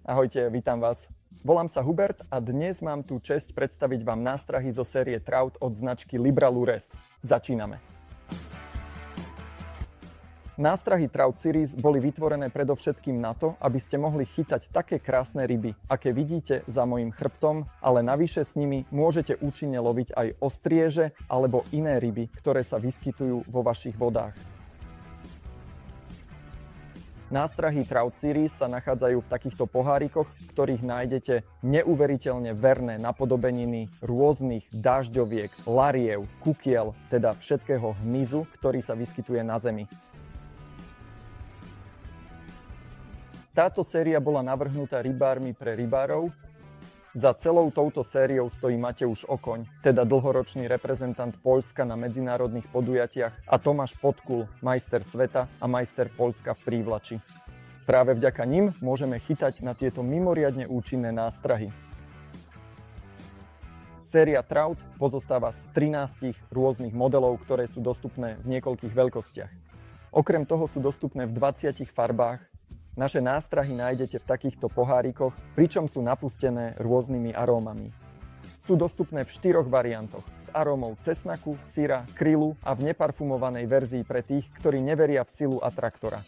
Ahojte, vítam vás. Volám sa Hubert a dnes mám tu česť predstaviť vám nástrahy zo série Trout od značky Libra Lures. Začíname. Nástrahy Trout Series boli vytvorené predovšetkým na to, aby ste mohli chytať také krásne ryby, aké vidíte za mojím chrbtom, ale navyše s nimi môžete účinne loviť aj ostrieže alebo iné ryby, ktoré sa vyskytujú vo vašich vodách. Nástrahy Trout Series sa nachádzajú v takýchto pohárikoch, v ktorých nájdete neuveriteľne verné napodobeniny rôznych dažďoviek, lariev, kukiel, teda všetkého hmyzu, ktorý sa vyskytuje na Zemi. Táto séria bola navrhnutá rybármi pre rybárov. Za celou touto sériou stojí Mateusz Okoň, teda dlhoročný reprezentant Poľska na medzinárodných podujatiach, a Tomáš Podkul, majster sveta a majster Poľska v prívlači. Práve vďaka nim môžeme chytať na tieto mimoriadne účinné nástrahy. Séria Trout pozostáva z 13 rôznych modelov, ktoré sú dostupné v niekoľkých veľkostiach. Okrem toho sú dostupné v 20 farbách. Naše nástrahy nájdete v takýchto pohárikoch, pričom sú napustené rôznymi arómami. Sú dostupné v 4 variantoch s arómou cesnaku, syra, krylu a v neparfumovanej verzii pre tých, ktorí neveria v silu atraktora.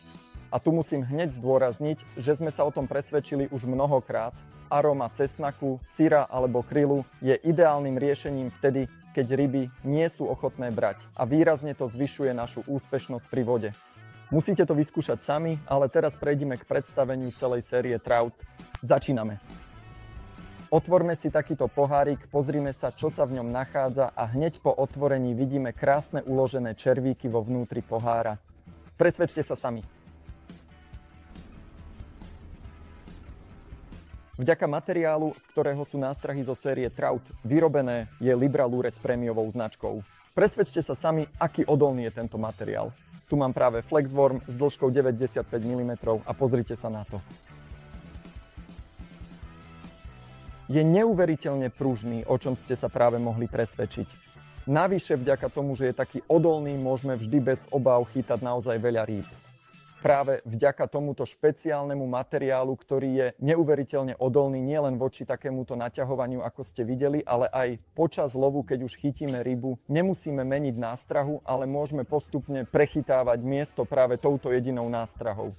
A tu musím hneď zdôrazniť, že sme sa o tom presvedčili už mnohokrát. Aróma cesnaku, syra alebo krylu je ideálnym riešením vtedy, keď ryby nie sú ochotné brať a výrazne to zvyšuje našu úspešnosť pri vode. Musíte to vyskúšať sami, ale teraz prejdeme k predstaveniu celej série Trout. Začíname. Otvorme si takýto pohárik, pozrime sa, čo sa v ňom nachádza a hneď po otvorení vidíme krásne uložené červíky vo vnútri pohára. Presvedčte sa sami. Vďaka materiálu, z ktorého sú nástrahy zo série Trout vyrobené, je Libra Lures prémiovou značkou. Presvedčte sa sami, aký odolný je tento materiál. Tu mám práve Flexworm s dĺžkou 95 mm a pozrite sa na to. Je neuveriteľne pružný, o čom ste sa práve mohli presvedčiť. Navyše vďaka tomu, že je taký odolný, môžeme vždy bez obáv chytať naozaj veľa rýb. Práve vďaka tomuto špeciálnemu materiálu, ktorý je neuveriteľne odolný nielen voči takémuto naťahovaniu, ako ste videli, ale aj počas lovu, keď už chytíme rybu, nemusíme meniť nástrahu, ale môžeme postupne prechytávať miesto práve touto jedinou nástrahou.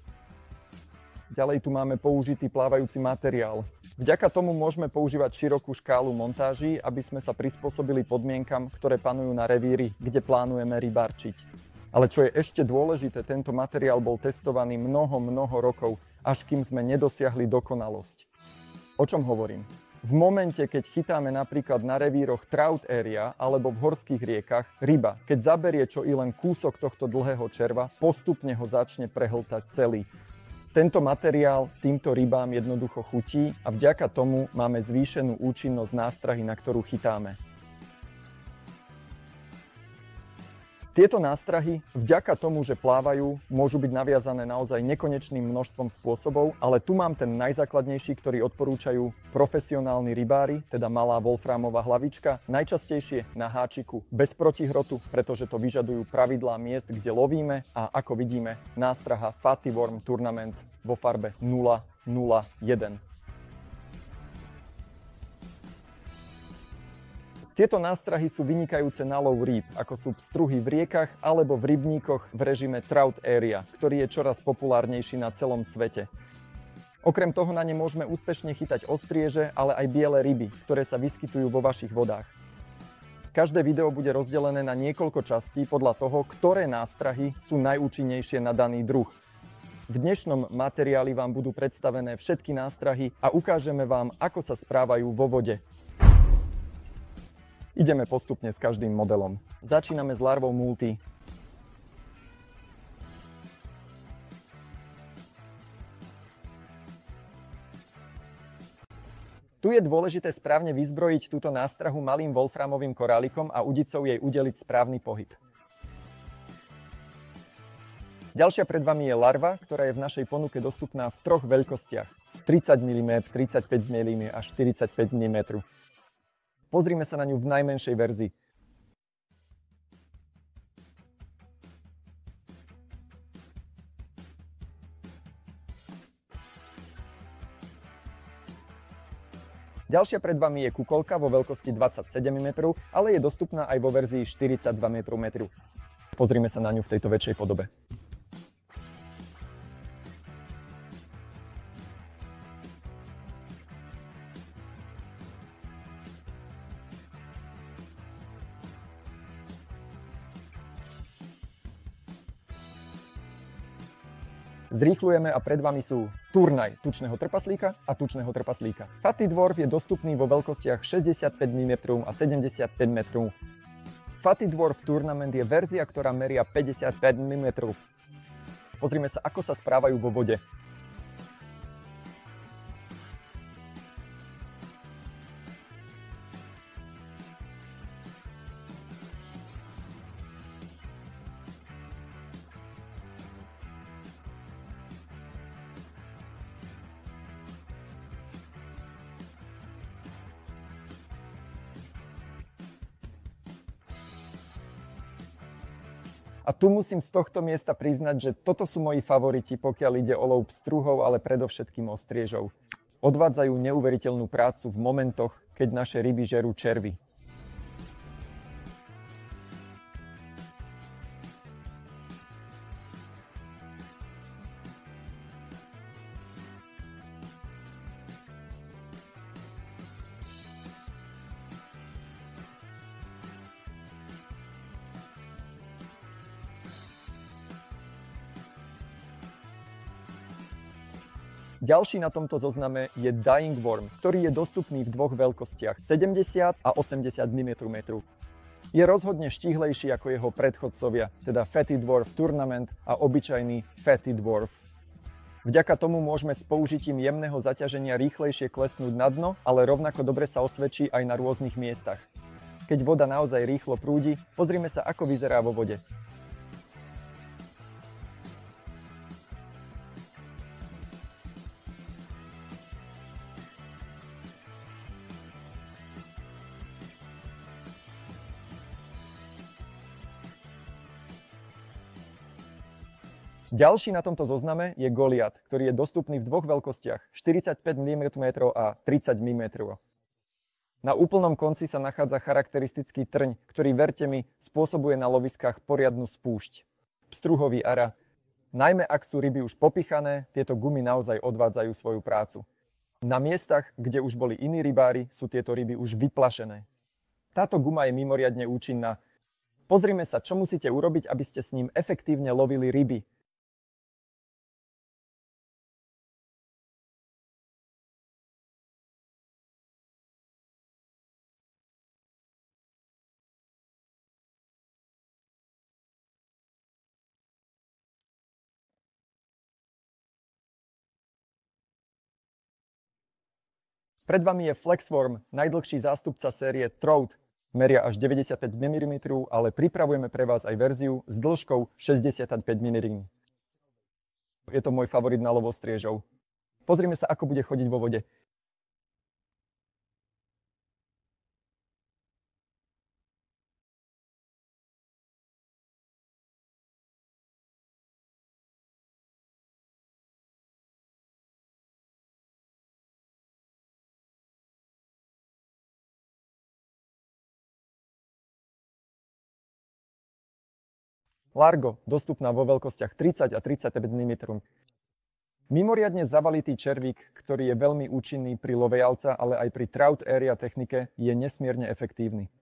Ďalej tu máme použitý plávajúci materiál. Vďaka tomu môžeme používať širokú škálu montáží, aby sme sa prispôsobili podmienkam, ktoré panujú na revíri, kde plánujeme rybárčiť. Ale čo je ešte dôležité, tento materiál bol testovaný mnoho rokov, až kým sme nedosiahli dokonalosť. O čom hovorím? V momente, keď chytáme napríklad na revíroch Trout Area alebo v horských riekach, ryba, keď zaberie čo i len kúsok tohto dlhého červa, postupne ho začne prehltať celý. Tento materiál týmto rybám jednoducho chutí a vďaka tomu máme zvýšenú účinnosť nástrahy, na ktorú chytáme. Tieto nástrahy, vďaka tomu, že plávajú, môžu byť naviazané naozaj nekonečným množstvom spôsobov, ale tu mám ten najzákladnejší, ktorý odporúčajú profesionálni rybári, teda malá wolframová hlavička, najčastejšie na háčiku bez protihrotu, pretože to vyžadujú pravidlá miest, kde lovíme, a ako vidíme, nástraha Fatiworm Tournament vo farbe 001. Tieto nástrahy sú vynikajúce na lov rýb, ako sú pstruhy v riekach alebo v rybníkoch v režime Trout Area, ktorý je čoraz populárnejší na celom svete. Okrem toho na ne môžeme úspešne chytať ostrieže, ale aj biele ryby, ktoré sa vyskytujú vo vašich vodách. Každé video bude rozdelené na niekoľko častí podľa toho, ktoré nástrahy sú najúčinnejšie na daný druh. V dnešnom materiáli vám budú predstavené všetky nástrahy a ukážeme vám, ako sa správajú vo vode. Ideme postupne s každým modelom. Začíname s larvou multi. Tu je dôležité správne vyzbrojiť túto nástrahu malým wolframovým korálikom a udicou jej udeliť správny pohyb. Ďalšia pred vami je larva, ktorá je v našej ponuke dostupná v 3 veľkostiach. 30 mm, 35 mm a 45 mm. Pozrime sa na ňu v najmenšej verzii. Ďalšia pred vami je kukolka vo veľkosti 27 mm, ale je dostupná aj vo verzii 42 mm. Pozrime sa na ňu v tejto väčšej podobe. Zrýchlujeme a pred vami sú turnaj tučného trpaslíka a tučného trpaslíka. Fatty Dwarf je dostupný vo veľkostiach 65 mm a 75 mm. Fatty Dwarf Tournament je verzia, ktorá meria 55 mm. Pozrime sa, ako sa správajú vo vode. A tu musím z tohto miesta priznať, že toto sú moji favoriti, pokiaľ ide o lov pstruhov, ale predovšetkým ostriežov. Odvádzajú neuveriteľnú prácu v momentoch, keď naše ryby žerú červy. Ďalší na tomto zozname je Dying Worm, ktorý je dostupný v dvoch veľkostiach 70 a 80 mm. Je rozhodne štíhlejší ako jeho predchodcovia, teda Fatty Dwarf Tournament a obyčajný Fatty Dwarf. Vďaka tomu môžeme s použitím jemného zaťaženia rýchlejšie klesnúť na dno, ale rovnako dobre sa osvedčí aj na rôznych miestach. Keď voda naozaj rýchlo prúdi, pozrime sa, ako vyzerá vo vode. Ďalší na tomto zozname je Goliat, ktorý je dostupný v dvoch veľkostiach 45 mm a 30 mm. Na úplnom konci sa nachádza charakteristický trň, ktorý, verte mi, spôsobuje na loviskách poriadnu spúšť. Pstruhový ara. Najmä ak sú ryby už popichané, tieto gumy naozaj odvádzajú svoju prácu. Na miestach, kde už boli iní rybári, sú tieto ryby už vyplašené. Táto guma je mimoriadne účinná. Pozrime sa, čo musíte urobiť, aby ste s ním efektívne lovili ryby. Pred vami je Flexworm, najdlhší zástupca série Trout. Meria až 95 mm, ale pripravujeme pre vás aj verziu s dĺžkou 65 mm. Je to môj favorit na lov ostriežov. Pozrime sa, ako bude chodiť vo vode. Largo, dostupná vo veľkostiach 30 a 35 mm. Mimoriadne zavalitý červík, ktorý je veľmi účinný pri love jalca, ale aj pri trout area technike, je nesmierne efektívny.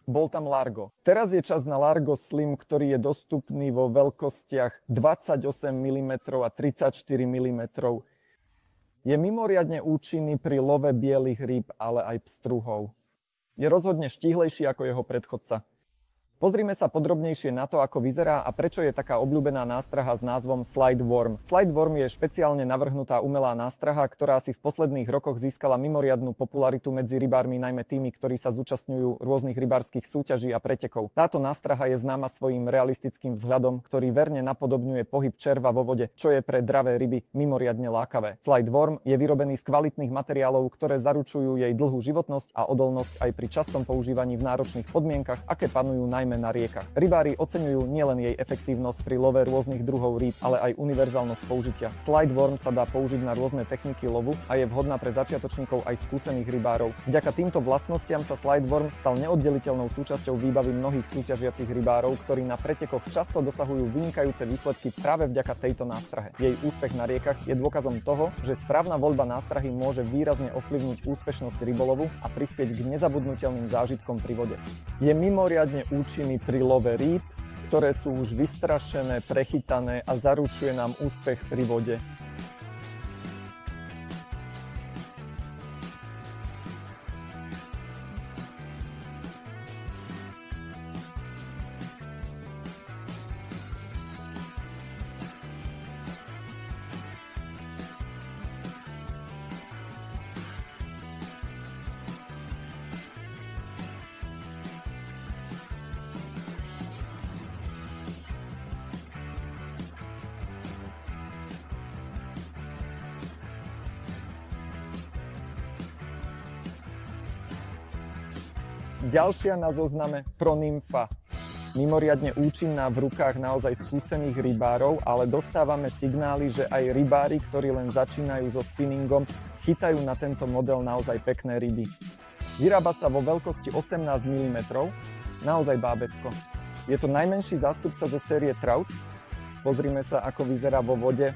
Bol tam Largo. Teraz je čas na Largo Slim, ktorý je dostupný vo veľkostiach 28 mm a 34 mm. Je mimoriadne účinný pri love bielých rýb, ale aj pstruhov. Je rozhodne štíhlejší ako jeho predchodca. Pozrime sa podrobnejšie na to, ako vyzerá a prečo je taká obľúbená nástraha s názvom Slide Worm. Slide Worm je špeciálne navrhnutá umelá nástraha, ktorá si v posledných rokoch získala mimoriadnu popularitu medzi rybármi, najmä tými, ktorí sa zúčastňujú rôznych rybárskych súťaží a pretekov. Táto nástraha je známa svojím realistickým vzhľadom, ktorý verne napodobňuje pohyb červa vo vode, čo je pre dravé ryby mimoriadne lákavé. Slide Worm je vyrobený z kvalitných materiálov, ktoré zaručujú jej dlhú životnosť a odolnosť aj pri častom používaní v náročných podmienkach, aké panujú najmä na riekach. Rybári oceňujú nielen jej efektívnosť pri love rôznych druhov rýb, ale aj univerzálnosť použitia. Slide Worm sa dá použiť na rôzne techniky lovu a je vhodná pre začiatočníkov aj skúsených rybárov. Vďaka týmto vlastnostiam sa Slide Worm stal neoddeliteľnou súčasťou výbavy mnohých súťažiacich rybárov, ktorí na pretekoch často dosahujú vynikajúce výsledky práve vďaka tejto nástrahe. Jej úspech na riekach je dôkazom toho, že správna voľba nástrahy môže výrazne ovplyvniť úspešnosť rybolovu a prispieť k nezabudnutelným zážitkom pri vode. Je mimoriadne účinný pri love rýb, ktoré sú už vystrašené, prechytané a zaručuje nám úspech pri vode. Ďalšia na zozname Pronymfa. Mimoriadne účinná v rukách naozaj skúsených rybárov, ale dostávame signály, že aj rybári, ktorí len začínajú so spinningom, chytajú na tento model naozaj pekné ryby. Vyrába sa vo veľkosti 18 mm, naozaj bábätko. Je to najmenší zástupca zo série Trout. Pozrime sa, ako vyzerá vo vode.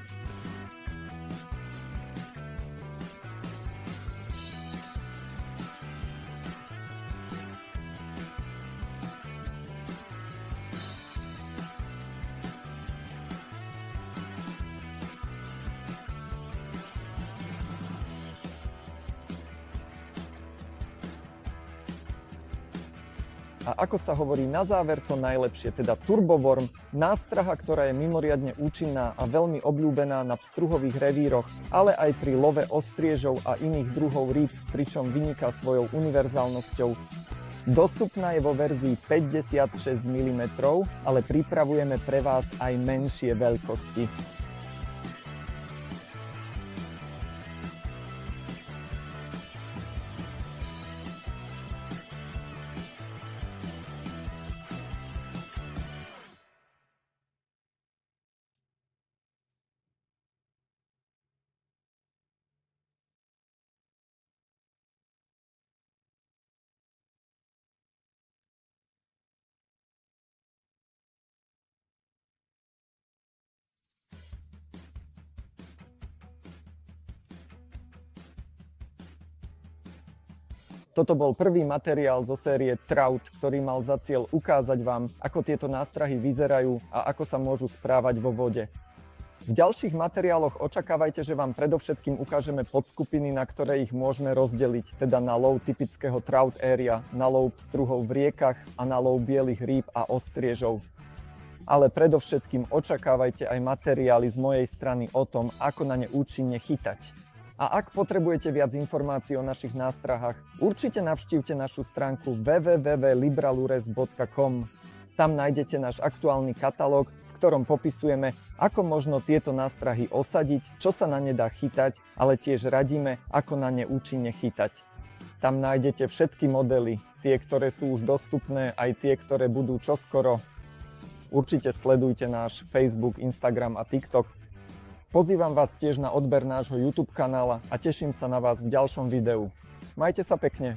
A ako sa hovorí na záver to najlepšie, teda Turbo Worm, nástraha, ktorá je mimoriadne účinná a veľmi obľúbená na pstruhových revíroch, ale aj pri love ostriežov a iných druhov rýb, pričom vyniká svojou univerzálnosťou. Dostupná je vo verzii 56 mm, ale pripravujeme pre vás aj menšie veľkosti. Toto bol prvý materiál zo série Trout, ktorý mal za cieľ ukázať vám, ako tieto nástrahy vyzerajú a ako sa môžu správať vo vode. V ďalších materiáloch očakávajte, že vám predovšetkým ukážeme podskupiny, na ktoré ich môžeme rozdeliť, teda na lov typického trout area, na lov pstruhov v riekach a na lov bielých rýb a ostriežov. Ale predovšetkým očakávajte aj materiály z mojej strany o tom, ako na ne účinne chytať. A ak potrebujete viac informácií o našich nástrahách, určite navštívte našu stránku www.libralures.com. Tam nájdete náš aktuálny katalóg, v ktorom popisujeme, ako možno tieto nástrahy osadiť, čo sa na ne dá chytať, ale tiež radíme, ako na ne účinne chytať. Tam nájdete všetky modely, tie, ktoré sú už dostupné, aj tie, ktoré budú čoskoro. Určite sledujte náš Facebook, Instagram a TikTok. Pozývam vás tiež na odber nášho YouTube kanála a teším sa na vás v ďalšom videu. Majte sa pekne.